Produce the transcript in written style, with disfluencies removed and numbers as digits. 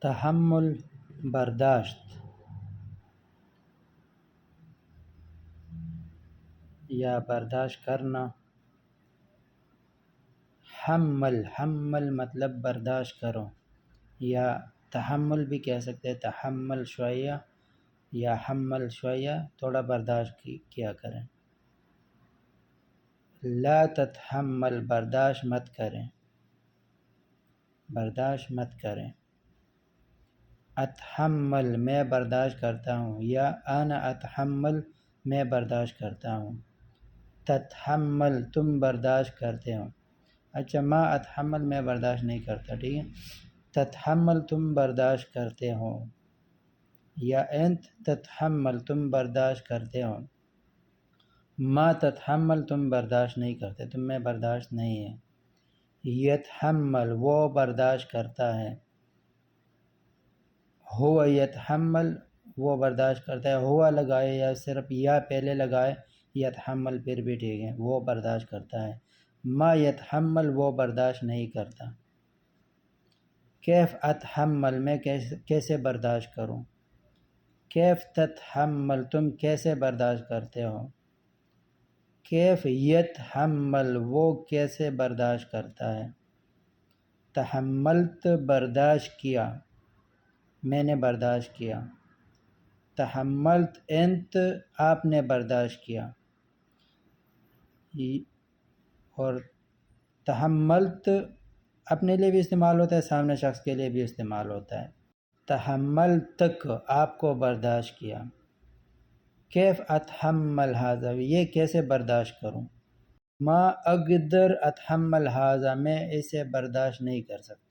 تحمل برداشت یا برداشت کرنا. حمل مطلب برداشت کرو، یا تحمل بھی کہہ سکتے ہیں، تحمل شویہ یا حمل شویہ، تھوڑا برداشت کیا کریں. لا تتحمل برداشت مت کریں، برداشت مت کریں. اتحمل میں برداشت کرتا ہوں، یا انا اتحمل میں برداشت کرتا ہوں. تتحمل تم برداشت کرتے ہو. اچھا، ما اتحمل میں برداشت نہیں کرتا، ٹھیک ہے. تتحمل تم برداشت کرتے ہو، یا انت تتحمل تم برداشت کرتے ہو. ما تتحمل تم برداشت نہیں کرتے، تم میں برداشت نہیں ہے. یتحمل وہ برداشت کرتا ہے. ہوا یتحمل وہ برداشت کرتا ہے. ہوا لگائے یا صرف یا پہلے لگائے، یتحمل پھر بھی ٹھیک ہے، وہ برداشت کرتا ہے. ما یتحمل وہ برداشت نہیں کرتا. کیف اتحمل میں کیسے برداشت کروں. کیف تتحمل تم کیسے برداشت کرتے ہو. کیف یتحمل وہ کیسے برداشت کرتا ہے. تحملت برداشت کیا، میں نے برداشت کیا. تحملت انت آپ نے برداشت کیا. اور تحملت اپنے لیے بھی استعمال ہوتا ہے، سامنے شخص کے لیے بھی استعمال ہوتا ہے. تحملتک آپ کو برداشت کیا. کیف اتحمل ھذا یہ کیسے برداشت کروں. ما اقدر اتحمل ھذا میں اسے برداشت نہیں کر سکتا.